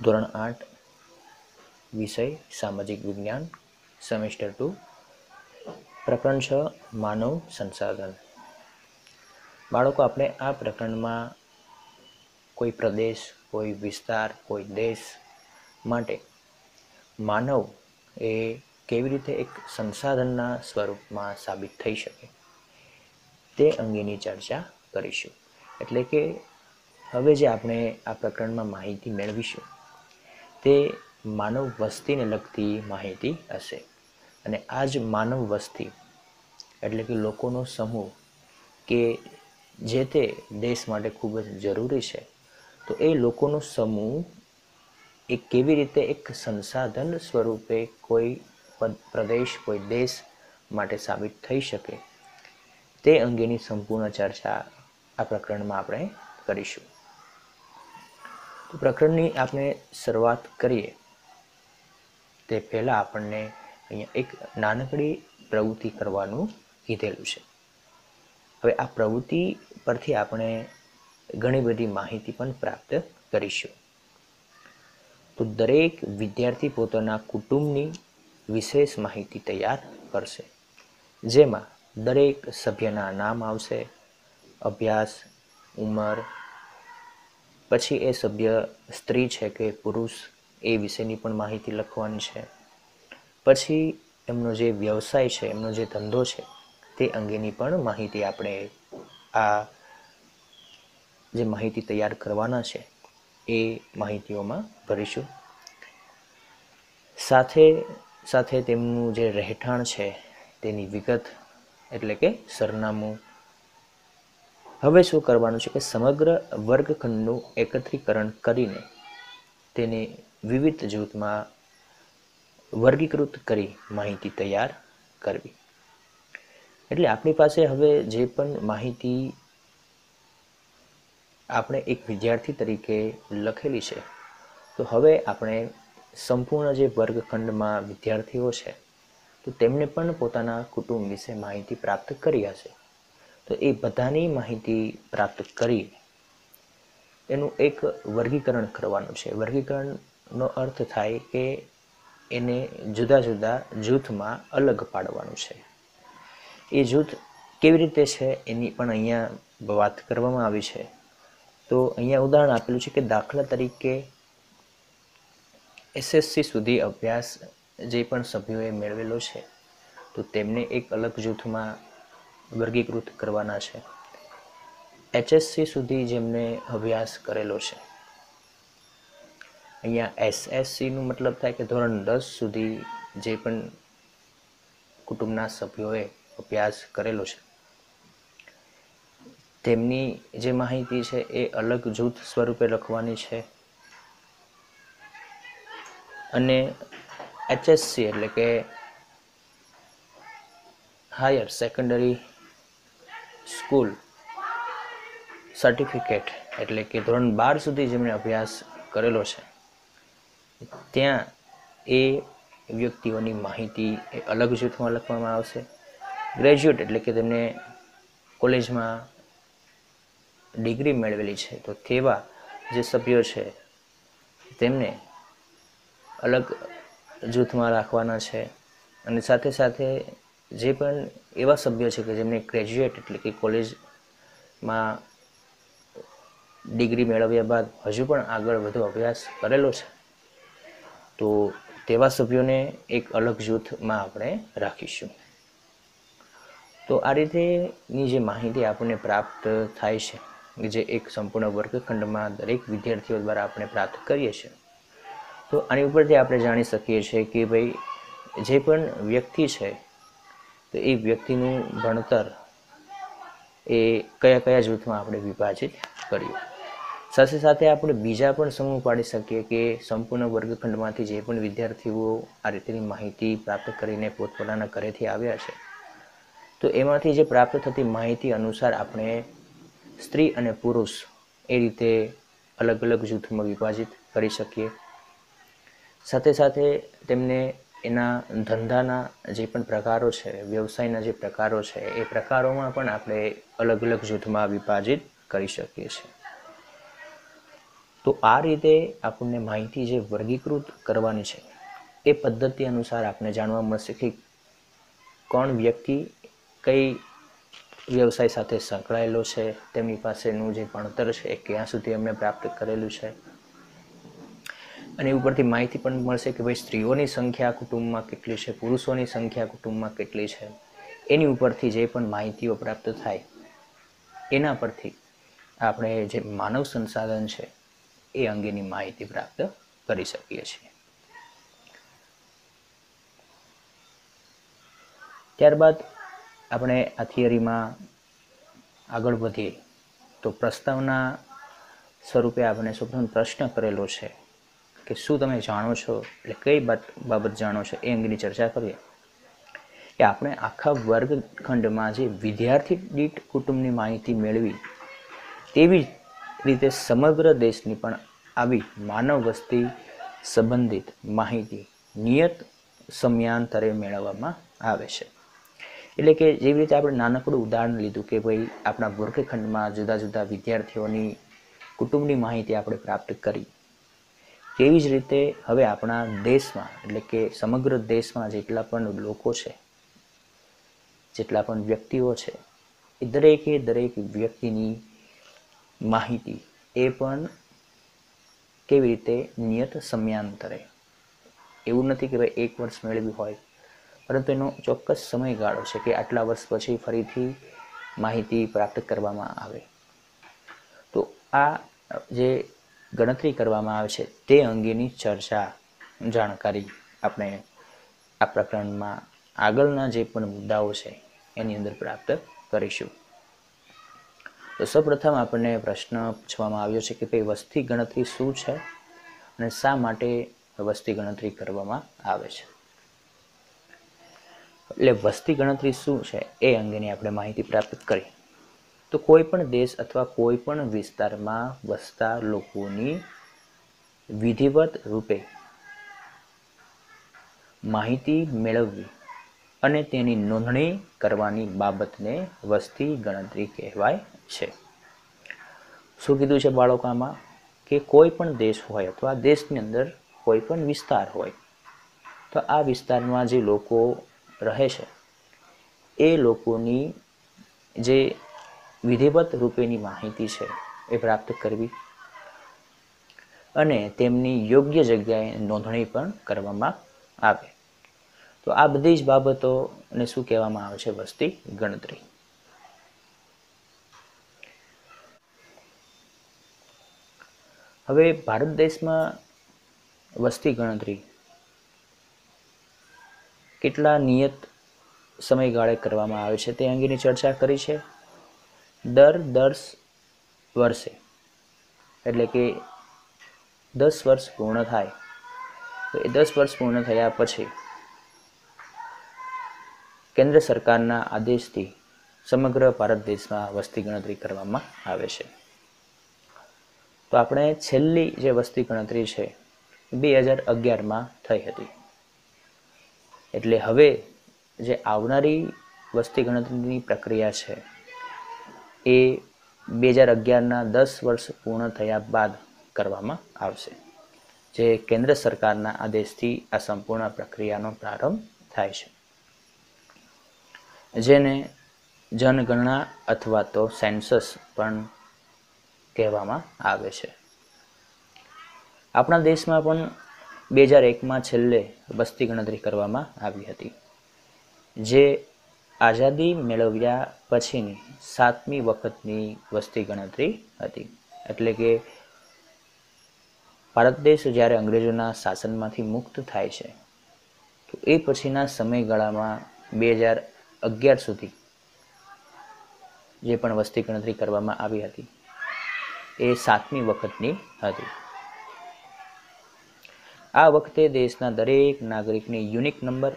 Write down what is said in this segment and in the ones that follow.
ધોરણ 8 વિષય સામાજિક વિજ્ઞાન સેમેસ્ટર 2 પ્રકરણ 6 માનવ સંસાધન। બાળકો, આપણે આ પ્રકરણમાં કોઈ પ્રદેશ, કોઈ વિસ્તાર, કોઈ દેશ માટે માનવ એ કેવી રીતે એક સંસાધનના સ્વરૂપમાં સાબિત થઈ શકે તે અંગેની ચર્ચા કરીશું। એટલે કે હવે જે આપણે આ પ્રકરણમાં માહિતી મેળવીશું તે માનવ વસ્તીને લગતી માહિતી હશે, અને આ જ માનવ વસ્તી એટલે કે લોકોનો સમૂહ કે જે તે દેશ માટે ખૂબ જ જરૂરી છે, તો એ લોકોનો સમૂહ એ કેવી રીતે એક સંસાધન સ્વરૂપે કોઈ પ્રદેશ, કોઈ દેશ માટે સાબિત થઈ શકે તે અંગેની સંપૂર્ણ ચર્ચા આ પ્રકરણમાં આપણે કરીશું। તો પ્રકરણની આપણે શરૂઆત કરીએ તે પહેલાં આપણને અહીંયા એક નાનકડી પ્રવૃત્તિ કરવાનું કીધેલું છે। હવે આ પ્રવૃત્તિ પરથી આપણે ઘણી બધી માહિતી પણ પ્રાપ્ત કરીશું। તો દરેક વિદ્યાર્થી પોતાના કુટુંબની વિશેષ માહિતી તૈયાર કરશે, જેમાં દરેક સભ્યના નામ આવશે, અભ્યાસ, ઉંમર, પછી એ સભ્ય સ્ત્રી છે કે પુરુષ એ વિશેની પણ માહિતી લખવાની છે, પછી એમનો જે વ્યવસાય છે, એમનો જે ધંધો છે તે અંગેની પણ માહિતી આપણે આ જે માહિતી તૈયાર કરવાના છે એ માહિતીઓમાં ભરીશું। સાથે સાથે તેમનું જે રહેઠાણ છે તેની વિગત એટલે કે સરનામું। હવે શું કરવાનું છે કે સમગ્ર વર્ગખંડનું એકત્રીકરણ કરીને તેને વિવિધ જૂથમાં વર્ગીકૃત કરી માહિતી તૈયાર કરવી। એટલે આપણી પાસે હવે જે પણ માહિતી આપણે એક વિદ્યાર્થી તરીકે લખેલી છે, તો હવે આપણે સંપૂર્ણ જે વર્ગખંડમાં વિદ્યાર્થીઓ છે તો તેમને પણ પોતાના કુટુંબ વિશે માહિતી પ્રાપ્ત કરી હશે, તો એ બધાની માહિતી પ્રાપ્ત કરી એનું એક વર્ગીકરણ કરવાનું છે। વર્ગીકરણનો અર્થ થાય કે એને જુદા જુદા જૂથમાં અલગ પાડવાનું છે। એ જૂથ કેવી રીતે છે એની પણ અહીંયા વાત કરવામાં આવી છે। તો અહીંયા ઉદાહરણ આપેલું છે કે દાખલા તરીકે એસએસસી સુધી અભ્યાસ જે પણ સભ્યોએ મેળવેલો છે તો તેમને એક અલગ જૂથમાં વર્ગીકૃત કરવાના છે। એચએસસી સુધી જેમને અભ્યાસ કરેલો છે, અહીંયા એસએસસીનું મતલબ થાય કે ધોરણ 10 સુધી જે પણ કુટુંબના સભ્યોએ અભ્યાસ કરેલો છે તેમની જે માહિતી છે એ અલગ જૂથ સ્વરૂપે લખવાની છે। અને એચએસસી એટલે કે હાયર સેકન્ડરી સ્કૂલ સર્ટિફિકેટ એટલે કે ધોરણ 12 સુધી જેમણે અભ્યાસ કરેલો છે ત્યાં એ વ્યક્તિઓની માહિતી એ અલગ જૂથમાં લખવામાં આવશે। ગ્રેજ્યુએટ એટલે કે તેમને કોલેજમાં ડિગ્રી મેળવેલી છે તો તેવા જે સભ્યો છે તેમને અલગ જૂથમાં રાખવાના છે। અને સાથે સાથે જે પણ એવા સભ્યો છે કે જેમને ગ્રેજ્યુએટ એટલે કે કોલેજમાં ડિગ્રી મેળવ્યા બાદ હજુ પણ આગળ વધુ અભ્યાસ કરેલો છે તો તેવા સભ્યોને એક અલગ જૂથમાં આપણે રાખીશું। તો આ રીતેની જે માહિતી આપણને પ્રાપ્ત થાય છે, જે એક સંપૂર્ણ વર્ગખંડમાં દરેક વિદ્યાર્થીઓ દ્વારા આપણે પ્રાપ્ત કરીએ છીએ, તો આની ઉપરથી આપણે જાણી શકીએ છીએ કે ભાઈ જે પણ વ્યક્તિ છે તો એ વ્યક્તિનું ભણતર એ કયા કયા જૂથમાં આપણે વિભાજિત કર્યું। સાથે સાથે આપણે બીજા પણ સમૂહ પાડી શકીએ કે સંપૂર્ણ વર્ગખંડમાંથી જે પણ વિદ્યાર્થીઓ આ રીતેની માહિતી પ્રાપ્ત કરીને પોતપોતાના ઘરેથી આવ્યા છે તો એમાંથી જે પ્રાપ્ત થતી માહિતી અનુસાર આપણે સ્ત્રી અને પુરુષ એ રીતે અલગ અલગ જૂથમાં વિભાજિત કરી શકીએ। સાથે સાથે તેમને એના ધંધાના જે પણ પ્રકારો છે, વ્યવસાયના જે પ્રકારો છે એ પ્રકારોમાં પણ આપણે અલગ અલગ જૂથમાં વિભાજિત કરી શકીએ છીએ। તો આ રીતે આપણને માહિતી જે વર્ગીકૃત કરવાની છે એ પદ્ધતિ અનુસાર આપણે જાણવા મળશે કે કોણ વ્યક્તિ કઈ વ્યવસાય સાથે સંકળાયેલો છે, તેમની પાસેનું જે ભણતર છે એ ક્યાં સુધી એમણે પ્રાપ્ત કરેલું છે, અને એ ઉપરથી માહિતી પણ મળશે કે ભાઈ સ્ત્રીઓની સંખ્યા કુટુંબમાં કેટલી છે, પુરુષોની સંખ્યા કુટુંબમાં કેટલી છે. એની ઉપરથી જે પણ માહિતીઓ પ્રાપ્ત થાય એના પરથી આપણે જે માનવ સંસાધન છે એ અંગેની માહિતી પ્રાપ્ત કરી શકીએ છીએ. ત્યારબાદ આપણે આ થિયરીમાં આગળ વધીએ તો પ્રસ્તાવના સ્વરૂપે આપણે સૌપ્રથમ પ્રશ્ન કરેલો છે કે શું તમે જાણો છો, એટલે કઈ બાબત જાણો છો એ અંગેની ચર્ચા કરીએ કે આપણે આખા વર્ગખંડમાં જે વિદ્યાર્થી દીઠ કુટુંબની માહિતી મેળવી તેવી રીતે સમગ્ર દેશની પણ આવી માનવ વસ્તી સંબંધિત માહિતી નિયત સમયાંતરે મેળવવામાં આવે છે. એટલે કે જેવી રીતે આપણે નાનકડું ઉદાહરણ લીધું કે ભાઈ આપણા વર્ગખંડમાં જુદા જુદા વિદ્યાર્થીઓની કુટુંબની માહિતી આપણે પ્રાપ્ત કરી, તેવી જ રીતે હવે આપણા દેશમાં એટલે કે સમગ્ર દેશમાં જેટલા પણ લોકો છે, જેટલા પણ વ્યક્તિઓ છે, એ દરેક વ્યક્તિની માહિતી એ પણ કેવી રીતે નિયત સમયાંતરે, એવું નથી કે ભાઈ 1 વર્ષ મેળવી હોય, પરંતુ એનો ચોક્કસ સમયગાળો છે કે આટલા વર્ષ પછી ફરીથી માહિતી પ્રાપ્ત કરવામાં આવે. તો આ જે ગણતરી કરવામાં આવે છે તે અંગેની ચર્ચા જાણકારી આપણે આ પ્રકરણમાં આગળના જે પણ મુદ્દાઓ છે એની અંદર પ્રાપ્ત કરીશું. તો સૌપ્રથમ આપણને પ્રશ્ન પૂછવામાં આવ્યો છે કે ભાઈ વસ્તી ગણતરી શું છે અને શા માટે વસ્તી ગણતરી કરવામાં આવે છે. એટલે વસ્તી ગણતરી શું છે એ અંગેની આપણે માહિતી પ્રાપ્ત કરી તો કોઈ પણ દેશ અથવા કોઈ પણ વિસ્તારમાં વસતા લોકોની વિધિવત રૂપે માહિતી મેળવવી અને તેની નોંધણી કરવાની બાબતને વસ્તી ગણતરી કહેવાય છે. શું કીધું છે બાળકો આમાં કે કોઈ પણ દેશ હોય અથવા દેશની અંદર કોઈ પણ વિસ્તાર હોય તો આ વિસ્તારમાં જે લોકો રહે છે એ લોકોની જે વિધિવત રૂપેની માહિતી છે એ પ્રાપ્ત કરવી અને તેમની યોગ્ય જગ્યાએ નોંધણી પણ કરવામાં આવે. તો આ બધી જ બાબતોને શું કહેવામાં આવે છે? વસ્તી ગણતરી. હવે ભારત દેશમાં વસ્તી ગણતરી કેટલા નિયત સમયગાળે કરવામાં આવે છે તે અંગેની ચર્ચા કરી છે. દર 10 વર્ષે એટલે કે 10 વર્ષ પૂર્ણ થાય તો એ 10 વર્ષ પૂર્ણ થયા પછી કેન્દ્ર સરકારના આદેશથી સમગ્ર ભારત દેશમાં વસ્તી ગણતરી કરવામાં આવે છે. તો આપણે છેલ્લી જે વસ્તી ગણતરી છે 2011માં થઈ હતી. એટલે હવે જે આવનારી વસ્તી ગણતરીની પ્રક્રિયા છે એ 2011ના 10 વર્ષ પૂર્ણ થયા બાદ કરવામાં આવશે, જે કેન્દ્ર સરકારના આદેશથી આ સંપૂર્ણ પ્રક્રિયાનો પ્રારંભ થાય છે, જેને જનગણના અથવા તો સેન્સસ પણ કહેવામાં આવે છે. આપણા દેશમાં પણ 2001માં છેલ્લે વસ્તી ગણતરી કરવામાં આવી હતી, જે આઝાદી મેળવ્યા પછીની 7મી વખતની વસ્તી ગણતરી હતી. એટલે કે ભારત દેશ જ્યારે અંગ્રેજોના શાસનમાંથી મુક્ત થાય છે તો એ પછીના સમયગાળામાં 2011 સુધી જે પણ વસ્તી ગણતરી કરવામાં આવી હતી એ 7મી વખતની હતી. આ વખતે દેશના દરેક નાગરિકને યુનિક નંબર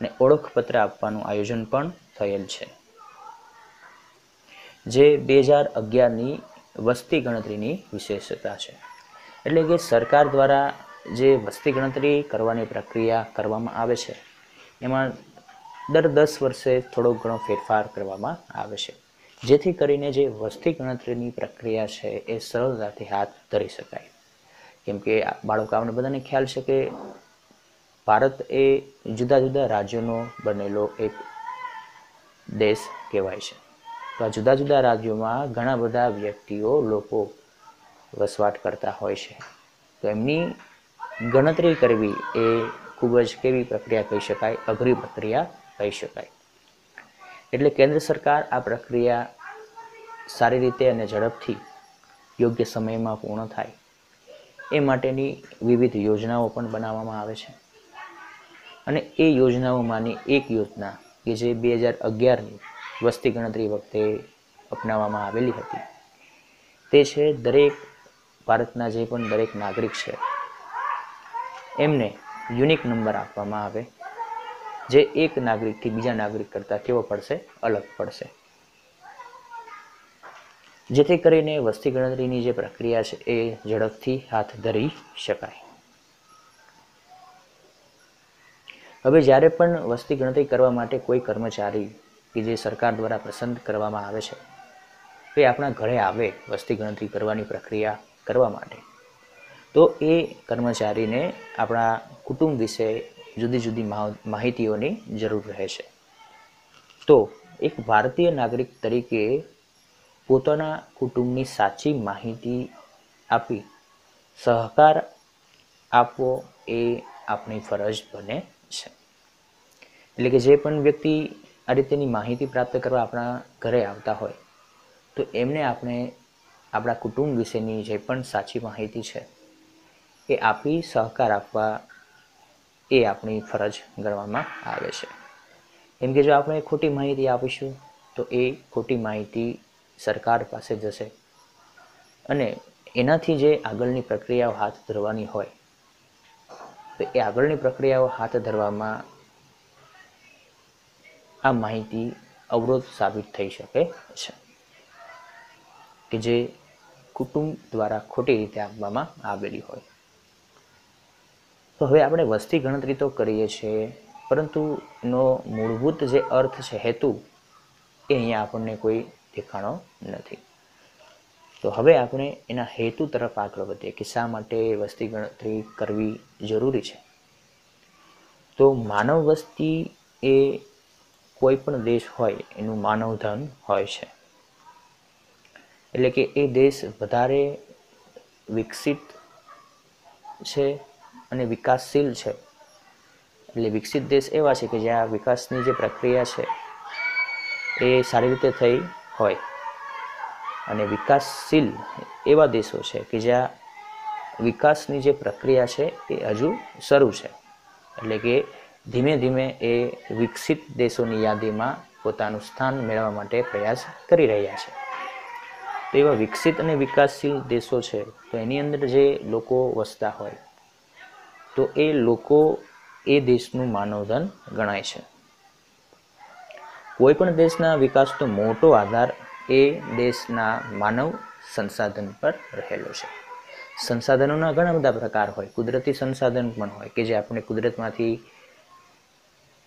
અને ઓળખપત્ર આપવાનું આયોજન પણ થયેલ છે, જે 2011ની વસ્તી ગણતરીની વિશેષતા છે. એટલે કે સરકાર દ્વારા જે વસ્તી ગણતરી કરવાની પ્રક્રિયા કરવામાં આવે છે એમાં દર 10 વર્ષે થોડો ઘણો ફેરફાર કરવામાં આવે છે, જેથી કરીને જે વસ્તી ગણતરીની પ્રક્રિયા છે એ સરળતાથી હાથ ધરી શકાય. કેમ કે બાળકો આપણે બધાને ખ્યાલ છે કે ભારત એ જુદા જુદા રાજ્યોનો બનેલો એક દેશ કહેવાય છે. તો આ જુદા જુદા રાજ્યોમાં ઘણા બધા વ્યક્તિઓ લોકો વસવાટ કરતા હોય છે. તો એમની ગણતરી કરવી એ ખૂબ જ કેવી પ્રક્રિયા કહી શકાય, અઘરી પ્રક્રિયા કહી શકાય. એટલે કેન્દ્ર સરકાર આ પ્રક્રિયા સારી રીતે અને ઝડપથી યોગ્ય સમયમાં પૂર્ણ થાય એ માટેની વિવિધ યોજનાઓ પણ બનાવવામાં આવે છે. અને એ યોજનાઓમાંની એક યોજના કે જે 2011ની વસ્તી ગણતરી વખતે અપનાવવામાં આવેલી હતી તે છે દરેક ભારતના જે પણ દરેક નાગરિક છે એમને યુનિક નંબર આપવામાં આવે, જે એક નાગરિકથી બીજા નાગરિક કરતાં કેવો પડશે, અલગ પડશે. જેથી કરીને વસ્તી ગણતરીની જે પ્રક્રિયા છે એ ઝડપથી હાથ ધરી શકાય. હવે જ્યારે પણ વસ્તી ગણતરી કરવા માટે કોઈ કર્મચારી કે જે સરકાર દ્વારા પસંદ કરવામાં આવે છે તો એ આપણા ઘરે આવે વસ્તી ગણતરી કરવાની પ્રક્રિયા કરવા માટે, તો એ કર્મચારીને આપણા કુટુંબ વિશે જુદી જુદી માહિતીઓની જરૂર રહે છે. તો એક ભારતીય નાગરિક તરીકે પોતાના કુટુંબની સાચી માહિતી આપી સહકાર આપવો એ આપણી ફરજ બને છે. એટલે કે જે પણ વ્યક્તિ આ રીતેની માહિતી પ્રાપ્ત કરવા આપણા ઘરે આવતા હોય તો એમને આપણે આપણા કુટુંબ વિશેની જે પણ સાચી માહિતી છે એ આપી સહકાર આપવા એ આપણી ફરજ ગણવામાં આવે છે. કેમ કે જો આપણે ખોટી માહિતી આપીશું તો એ ખોટી માહિતી સરકાર પાસે જશે અને એનાથી જે આગળની પ્રક્રિયાઓ હાથ ધરવાની હોય તો એ આગળની પ્રક્રિયાઓ હાથ ધરવામાં આ માહિતી અવરોધ સાબિત થઈ શકે છે કે જે કુટુંબ દ્વારા ખોટી રીતે આપવામાં આવેલી હોય. તો હવે આપણે વસ્તી ગણતરી તો કરીએ છીએ, પરંતુ એનો મૂળભૂત જે અર્થ છે, હેતુ, એ અહીંયા આપણને કોઈ દેખાણો નથી. તો હવે આપણે એના હેતુ તરફ આગળ વધીએ કે શા માટે વસ્તી ગણતરી કરવી જરૂરી છે. તો માનવ વસ્તી એ કોઈ પણ દેશ હોય એનું માનવ ધન હોય છે. એટલે કે એ દેશ વધારે વિકસિત છે અને વિકાસશીલ છે. એટલે વિકસિત દેશ એવા છે કે જ્યાં વિકાસની જે પ્રક્રિયા છે એ સારી રીતે થઈ હોય, અને વિકાસશીલ એવા દેશો છે કે જ્યાં વિકાસની જે પ્રક્રિયા છે એ હજુ શરૂ છે. એટલે કે ધીમે ધીમે એ વિકસિત દેશોની યાદીમાં પોતાનું સ્થાન મેળવવા માટે પ્રયાસ કરી રહ્યા છે. તો એવા વિકસિત અને વિકાસશીલ દેશો છે તો એની અંદર જે લોકો વસતા હોય તો એ લોકો એ દેશનું માનવધન ગણાય છે. કોઈ પણ દેશના વિકાસનો મોટો આધાર એ દેશના માનવ સંસાધન પર રહેલો છે. સંસાધનોના ઘણા બધા પ્રકાર હોય, કુદરતી સંસાધન પણ હોય કે જે આપણે કુદરતમાંથી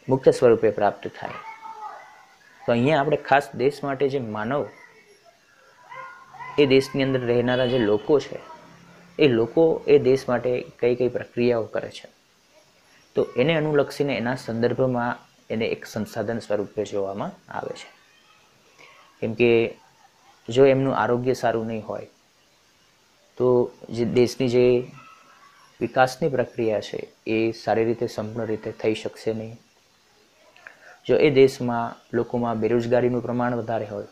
મુક્ત સ્વરૂપે પ્રાપ્ત થાય. તો અહીંયા આપણે ખાસ દેશ માટે જે માનવ, એ દેશની અંદર રહેનારા જે લોકો છે એ લોકો એ દેશ માટે કઈ કઈ પ્રક્રિયાઓ કરે છે તો એને અનુલક્ષીને એના સંદર્ભમાં એને એક સંસાધન સ્વરૂપે જોવામાં આવે છે. કેમ કે જો એમનું આરોગ્ય સારું નહીં હોય તો જે દેશની જે વિકાસની પ્રક્રિયા છે એ સારી રીતે સંપૂર્ણ રીતે થઈ શકશે નહીં. જો એ દેશમાં લોકોમાં બેરોજગારીનું પ્રમાણ વધારે હોય,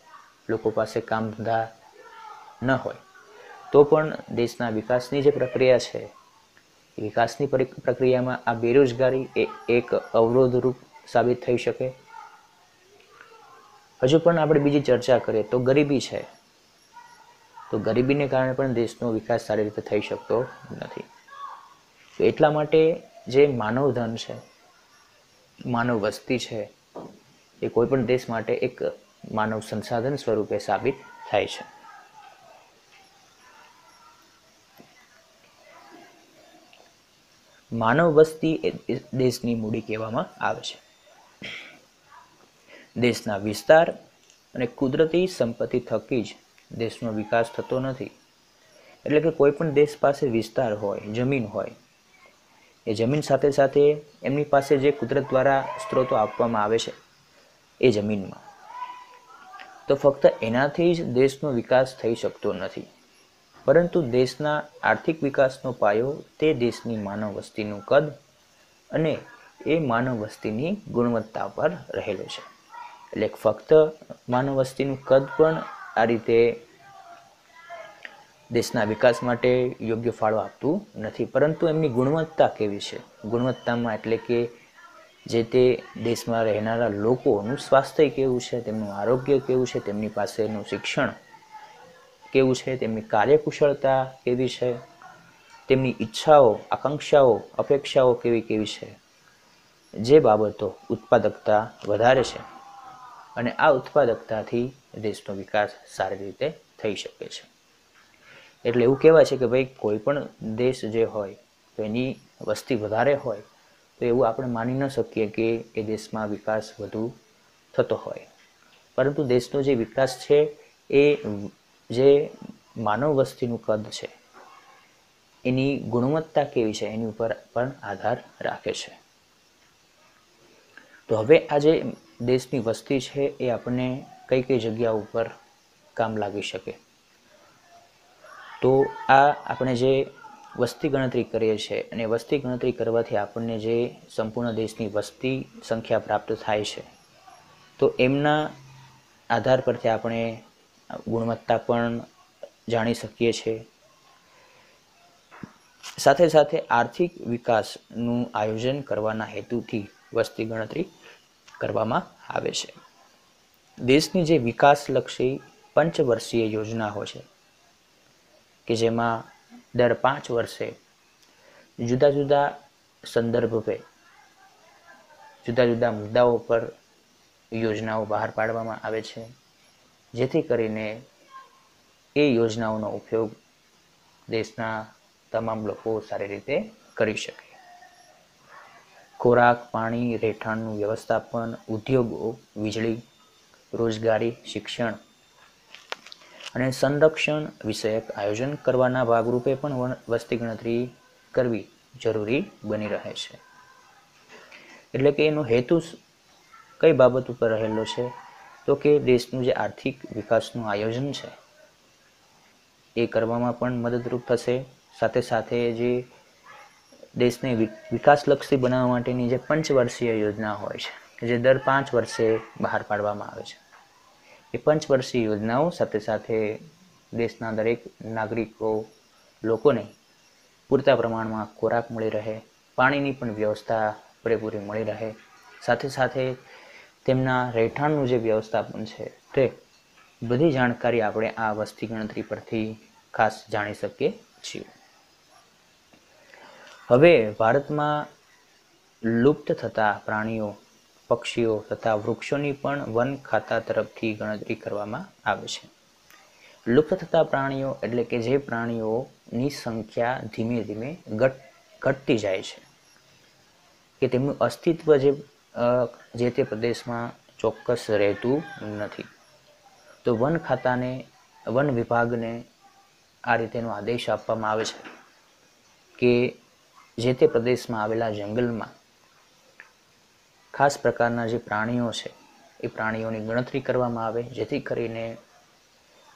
લોકો પાસે કામ ધંધા ન હોય, તો પણ દેશના વિકાસની જે પ્રક્રિયા છે એ વિકાસની પ્રક્રિયામાં આ બેરોજગારી એ એક અવરોધરૂપ સાબિત થઈ શકે. હજુ પણ આપણે બીજી ચર્ચા કરીએ તો ગરીબી છે, તો ગરીબીને કારણે પણ દેશનો વિકાસ સારી રીતે થઈ શકતો નથી. તો એટલા માટે જે માનવ ધન છે, માનવ વસ્તી છે, એ કોઈ પણ દેશ માટે એક માનવ સંસાધન સ્વરૂપે સાબિત થાય છે. માનવ વસ્તી એ દેશની મૂડી કહેવામાં આવે છે. દેશના વિસ્તાર અને કુદરતી સંપત્તિ થકી જ દેશનો વિકાસ થતો નથી. એટલે કે કોઈ પણ દેશ પાસે વિસ્તાર હોય, જમીન હોય, એ જમીન સાથે સાથે એમની પાસે જે કુદરત દ્વારા સ્ત્રોતો આપવામાં આવે છે એ જમીનમાં, તો ફક્ત એનાથી જ દેશનો વિકાસ થઈ શકતો નથી. પરંતુ દેશના આર્થિક વિકાસનો પાયો તે દેશની માનવ વસ્તીનું કદ અને એ માનવ વસ્તીની ગુણવત્તા પર રહેલો છે. એટલે ફક્ત માનવ વસ્તીનું કદ પણ આ રીતે દેશના વિકાસ માટે યોગ્ય ફાળો આપતું નથી, પરંતુ એમની ગુણવત્તા કેવી છે, ગુણવત્તામાં એટલે કે જે તે દેશમાં રહેનારા લોકોનું સ્વાસ્થ્ય કેવું છે, તેમનું આરોગ્ય કેવું છે, તેમની પાસેનું શિક્ષણ કેવું છે, તેમની કાર્યકુશળતા કેવી છે, તેમની ઈચ્છાઓ, આકાંક્ષાઓ, અપેક્ષાઓ કેવી છે, જે બાબતો ઉત્પાદકતા વધારે છે અને આ ઉત્પાદકતાથી દેશનો વિકાસ સારી રીતે થઈ શકે છે. એટલે એવું કહેવાય છે કે ભાઈ કોઈ પણ દેશ જે હોય તો એની વસ્તી વધારે હોય તો એવું આપણે માની ન શકીએ કે એ દેશમાં વિકાસ વધુ થતો હોય, પરંતુ દેશનો જે વિકાસ છે એ જે માનવ વસ્તીનું કદ છે એની ગુણવત્તા કેવી છે એની ઉપર પણ આધાર રાખે છે. તો હવે આ જે દેશની વસ્તી છે એ આપણને કઈ કઈ જગ્યા ઉપર કામ લાગી શકે. તો આ આપણે જે વસ્તી ગણતરી કરીએ છીએ અને વસ્તી ગણતરી કરવાથી આપણને જે સંપૂર્ણ દેશની વસ્તી સંખ્યા પ્રાપ્ત થાય છે, તો એમના આધાર પરથી આપણે ગુણવત્તા પણ જાણી શકીએ છીએ. સાથે સાથે આર્થિક વિકાસનું આયોજન કરવાના હેતુથી વસ્તી ગણતરી કરવામાં આવે છે. દેશની જે વિકાસલક્ષી પંચવર્ષીય યોજનાઓ છે કે જેમાં દર 5 વર્ષે જુદા જુદા સંદર્ભે જુદા જુદા મુદ્દાઓ પર યોજનાઓ બહાર પાડવામાં આવે છે, જેથી કરીને એ યોજનાઓનો ઉપયોગ દેશના તમામ લોકો સારી રીતે કરી શકે. ખોરાક, પાણી, રહેઠાણનું વ્યવસ્થાપન, ઉદ્યોગો, વીજળી, રોજગારી, શિક્ષણ અને સંરક્ષણ વિષયક આયોજન કરવાના ભાગરૂપે પણ વસ્તી ગણતરી કરવી જરૂરી બની રહે છે. એટલે કે એનો હેતુ કઈ બાબત ઉપર રહેલો છે, તો કે દેશનું જે આર્થિક વિકાસનું આયોજન છે એ કરવામાં પણ મદદરૂપ થશે. સાથે સાથે જે દેશને વિકાસલક્ષી બનાવવા માટેની જે પંચવર્ષીય યોજના હોય છે કે જે દર 5 વર્ષે બહાર પાડવામાં આવે છે, એ પંચવર્ષીય યોજનાઓ સાથે સાથે દેશના દરેક નાગરિકો લોકોને પૂરતા પ્રમાણમાં ખોરાક મળી રહે, પાણીની પણ વ્યવસ્થા પૂરેપૂરી મળી રહે, સાથે સાથે તેમના રહેઠાણનું જે વ્યવસ્થાપન છે તે બધી જાણકારી આપણે આ વસ્તી ગણતરી પરથી ખાસ જાણી શકીએ છીએ. હવે ભારતમાં લુપ્ત થતા પ્રાણીઓ, પક્ષીઓ તથા વૃક્ષોની પણ વન ખાતા તરફથી ગણતરી કરવામાં આવે છે. લુપ્ત થતા પ્રાણીઓ એટલે કે જે પ્રાણીઓની સંખ્યા ધીમે ધીમે ઘટતી જાય છે, કે તેમનું અસ્તિત્વ જે તે પ્રદેશમાં ચોક્કસ રહેતું નથી, તો વન ખાતાને, વન વિભાગને આ રીતેનો આદેશ આપવામાં આવે છે કે જે તે પ્રદેશમાં આવેલા જંગલમાં ખાસ પ્રકારના જે પ્રાણીઓ છે એ પ્રાણીઓની ગણતરી કરવામાં આવે, જેથી કરીને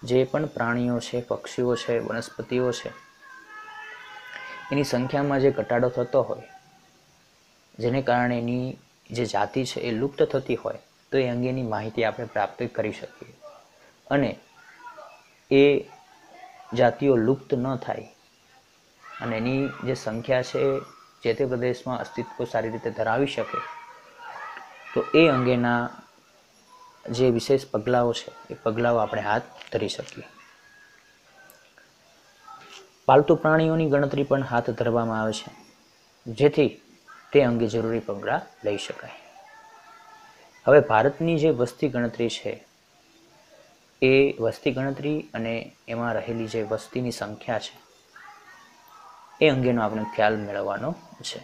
જે પણ પ્રાણીઓ છે, પક્ષીઓ છે, વનસ્પતિઓ છે એની સંખ્યામાં જે ઘટાડો થતો હોય, જેને કારણે એની જે જાતિ છે એ લુપ્ત થતી હોય, તો એ અંગેની માહિતી આપણે પ્રાપ્ત કરી શકીએ અને એ જાતિઓ લુપ્ત ન થાય અને એની જે સંખ્યા છે જે તે પ્રદેશમાં અસ્તિત્વ સારી રીતે ધરાવી શકે, તો એ અંગેના જે વિશેષ પગલાઓ છે એ પગલાઓ આપણે હાથ ધરી શકીએ. પાલતુ પ્રાણીઓની ગણતરી પણ હાથ ધરવામાં આવે છે, જેથી તે અંગે જરૂરી પગલાં લઈ શકાય. હવે ભારતની જે વસ્તી ગણતરી છે એ વસ્તી ગણતરી અને એમાં રહેલી જે વસ્તીની સંખ્યા છે એ અંગેનો આપણે ખ્યાલ મેળવવાનો છે.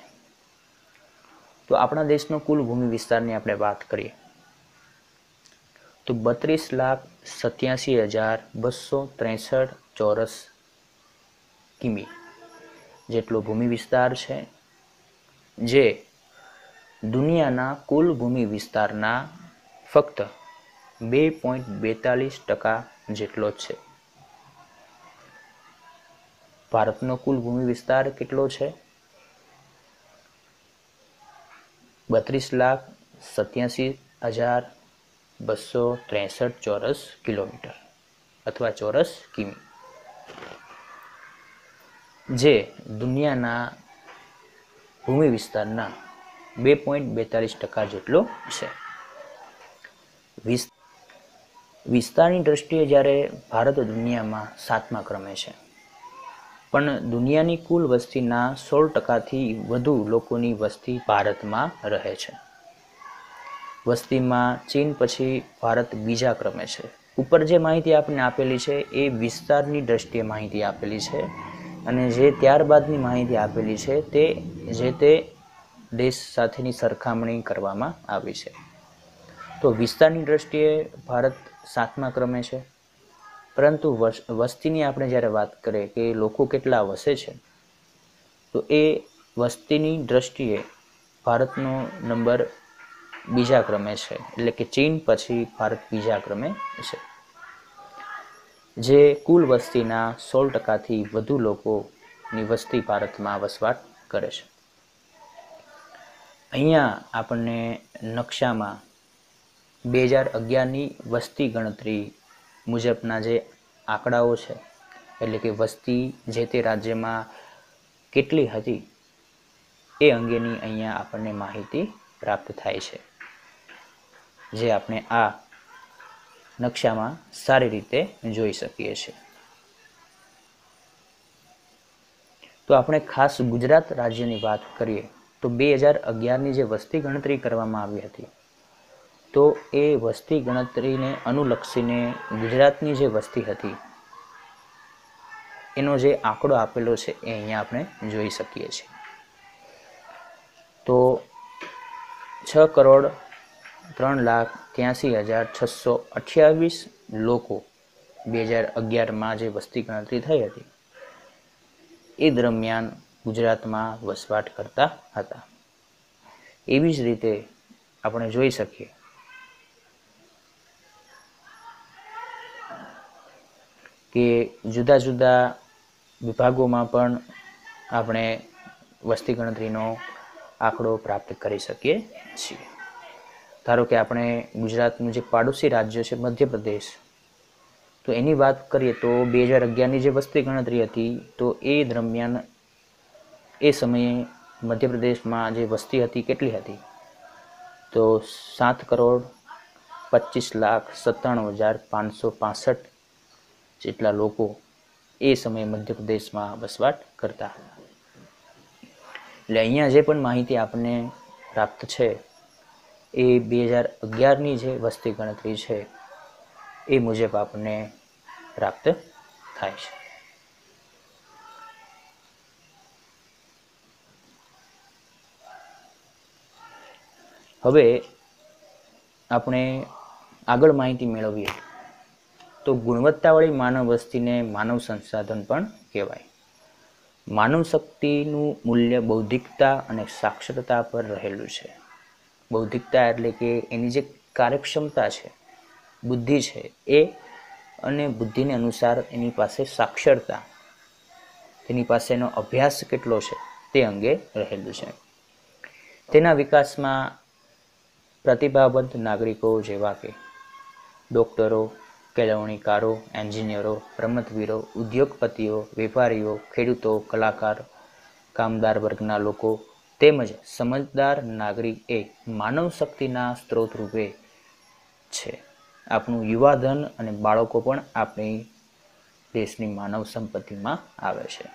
તો આપણા દેશનો કુલ ભૂમિ વિસ્તારની આપણે વાત કરીએ તો 32,87,263 ચોરસ કિમી જેટલો ભૂમિ વિસ્તાર છે, જે દુનિયાના કુલ ભૂમિ વિસ્તારના ફક્ત 2.42% જેટલો છે. ભારતનો કુલ ભૂમિ વિસ્તાર કેટલો છે? 32,87,263 ચોરસ કિલોમીટર અથવા ચોરસ કિમી, જે દુનિયાના ભૂમિ વિસ્તારના 2.42% જેટલો છે. વિસ્તારની દ્રષ્ટિએ જ્યારે ભારત દુનિયામાં 7મા ક્રમે છે, પણ દુનિયાની કુલ વસ્તીના 16%થી વધુ લોકોની વસ્તી ભારતમાં રહે છે. વસ્તીમાં ચીન પછી ભારત બીજા ક્રમે છે. ઉપર જે માહિતી આપણને આપેલી છે એ વિસ્તારની દ્રષ્ટિએ માહિતી આપેલી છે, અને જે ત્યારબાદની માહિતી આપેલી છે તે જે તે દેશ સાથેની સરખામણી કરવામાં આવી છે. તો વિસ્તારની દ્રષ્ટિએ ભારત 7મા ક્રમે છે, પરંતુ વસ્તીની આપણે જ્યારે વાત કરીએ કે લોકો કેટલા વસે છે, તો એ વસ્તીની દ્રષ્ટિએ ભારતનો નંબર બીજા ક્રમે છે, એટલે કે ચીન પછી ભારત બીજા ક્રમે છે, જે કુલ વસ્તીના 16%થી વધુ લોકોની વસ્તી ભારતમાં વસવાટ કરે છે. અહીંયા આપણને નકશામાં 2011ની વસ્તી ગણતરી મુજબના જે આંકડાઓ છે, એટલે કે વસ્તી જે તે રાજ્યમાં કેટલી હતી એ અંગેની અહીંયા આપણને માહિતી પ્રાપ્ત થાય છે, જે આપણે આ નકશામાં સારી રીતે જોઈ શકીએ છીએ. તો આપણે ખાસ ગુજરાત રાજ્યની વાત કરીએ તો 2011ની જે વસ્તી ગણતરી કરવામાં આવી હતી, તો એ વસ્તી ગણતરીને અનુલક્ષીને ગુજરાતની જે વસ્તી હતી એનો જે આંકડો આપેલો છે એ અહીંયા આપણે જોઈ શકીએ છીએ. તો 6,03,83,628 લોકો 2011માં જે વસ્તી ગણતરી થઈ હતી એ દરમિયાન ગુજરાતમાં વસવાટ કરતા હતા. એવી જ રીતે આપણે જોઈ શકીએ કે જુદા જુદા વિભાગોમાં પણ આપણે વસ્તી ગણતરીનો આંકડો પ્રાપ્ત કરી શકીએ છીએ. ધારો કે આપણે ગુજરાતનું જે પાડોશી રાજ્ય છે મધ્યપ્રદેશ, તો એની વાત કરીએ તો 2011ની જે વસ્તી ગણતરી હતી તો એ દરમિયાન એ સમયે મધ્યપ્રદેશમાં જે વસ્તી હતી કેટલી હતી, તો 7,25,97,565 જેટલા લોકો એ સમયે મધ્યપ્રદેશમાં વસવાટ કરતા હતા. એટલે અહીંયા જે પણ માહિતી આપણને પ્રાપ્ત છે એ 2011ની જે વસ્તી ગણતરી છે એ મુજબ આપણને પ્રાપ્ત થાય છે. હવે આપણે આગળ માહિતી મેળવીએ તો ગુણવત્તાવાળી માનવ વસ્તીને માનવ સંસાધન પણ કહેવાય. માનવ શક્તિનું મૂલ્ય બૌદ્ધિકતા અને સાક્ષરતા પર રહેલું છે. બૌદ્ધિકતા એટલે કે એની જે કાર્યક્ષમતા છે, બુદ્ધિ છે એ, અને બુદ્ધિને અનુસાર એની પાસે સાક્ષરતા, તેની પાસેનો અભ્યાસ કેટલો છે તે અંગે રહેલું છે. તેના વિકાસમાં પ્રતિભાવંત નાગરિકો જેવા કે ડૉક્ટરો, કેળવણીકારો, એન્જિનિયરો, રમતવીરો, ઉદ્યોગપતિઓ, વેપારીઓ, ખેડૂતો, કલાકાર, કામદાર વર્ગના લોકો તેમજ સમજદાર નાગરિક એ માનવ શક્તિના સ્ત્રોત રૂપે છે. આપણું યુવાધન અને બાળકો પણ આપણી દેશની માનવ સંપત્તિમાં આવે છે.